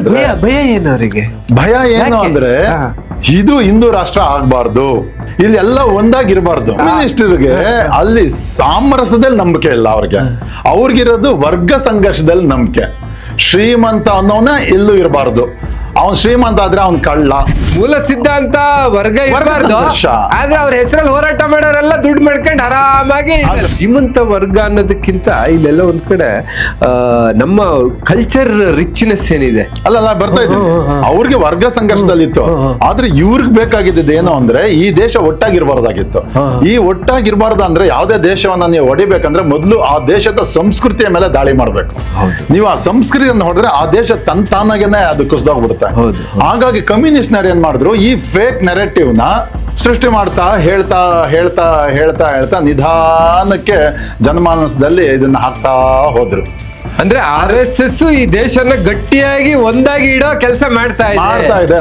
ಅಂದ್ರೆ ಭಯ ಏನು ಅವರಿಗೆ? ಭಯ ಏನು ಅಂದ್ರೆ ಇದು ಹಿಂದೂ ರಾಷ್ಟ್ರ ಆಗ್ಬಾರ್ದು, ಇಲ್ಲಿ ಎಲ್ಲ ಒಂದಾಗಿರ್ಬಾರ್ದು. ಕಮ್ಯುನಿಸ್ಟರ್ಗೆ ಅಲ್ಲಿ ಸಾಮರಸ್ಯದಲ್ಲಿ ನಂಬಿಕೆ ಇಲ್ಲ ಅವ್ರಿಗಿರೋದು ವರ್ಗ ಸಂಘರ್ಷದಲ್ಲಿ ನಂಬಿಕೆ. ಶ್ರೀಮಂತ ಅನ್ನೋನ ಎಲ್ಲೂ ಇರಬಾರ್ದು, ಅವನ್ ಶ್ರೀಮಂತ ಆದ್ರೆ ಅವ್ನ್ ಕಳ್ಳ. ಮೂಲ ಸಿದ್ಧಾಂತ ವರ್ಗ ಇರಬಾರ್ದು, ಸಂಘರ್ಷ. ಆದ್ರೆ ಅವ್ರ ಹೆಸರಲ್ಲಿ ಹೋರಾಟ ಮಾಡೋರೆಲ್ಲ ದುಡ್ಡು ಮಾಡ್ಕೊಂಡು ಆರಾಮಾಗಿ ಶ್ರೀಮಂತ ವರ್ಗ ಅನ್ನೋದಕ್ಕಿಂತ ಇಲ್ಲೆಲ್ಲ ಒಂದ್ ಕಡೆ ನಮ್ಮ ಕಲ್ಚರ್ ರಿಚ್ನೆಸ್ ಏನಿದೆ ಅಲ್ಲ ಬರ್ತಾ ಇದ್ದೀನಿ. ಅವ್ರಿಗೆ ವರ್ಗ ಸಂಘರ್ಷದಲ್ಲಿತ್ತು, ಆದ್ರೆ ಇವ್ರಿಗೆ ಬೇಕಾಗಿದ್ದು ಏನು ಅಂದ್ರೆ ಈ ದೇಶ ಒಟ್ಟಾಗಿರ್ಬಾರ್ದಾಗಿತ್ತು. ಈ ಒಟ್ಟಾಗಿರ್ಬಾರ್ದು ಅಂದ್ರೆ ಯಾವ್ದೇ ದೇಶವನ್ನ ನೀವು ಹೊಡಿಬೇಕಂದ್ರೆ ಮೊದಲು ಆ ದೇಶದ ಸಂಸ್ಕೃತಿಯ ಮೇಲೆ ದಾಳಿ ಮಾಡ್ಬೇಕು. ನೀವು ಆ ಸಂಸ್ಕೃತಿಯನ್ನು ಹೊಡೆದ್ರೆ ಆ ದೇಶ ತಾನಾಗೇನೆ ಅದು ಕುಸಿದೋಗ್ಬಿಡುತ್ತೆ. ಹಾಗಾಗಿ ಕಮ್ಯುನಿಸ್ಟ್ ಏನ್ ಮಾಡಿದ್ರು, ಈ ಫೇಕ್ ನೆರೆಟಿವ್ ನ ಸೃಷ್ಟಿ ಮಾಡ್ತಾ ಹೇಳ್ತಾ ನಿಧಾನಕ್ಕೆ ಜನಮಾನಸದಲ್ಲಿ ಇದನ್ನ ಹಾಕ್ತಾ ಹೋದ್ರು. ಅಂದ್ರೆ RSS ಈ ದೇಶನ ಗಟ್ಟಿಯಾಗಿ ಒಂದಾಗಿ ಇಡೋ ಕೆಲಸ ಮಾಡ್ತಾ ಇದೆ.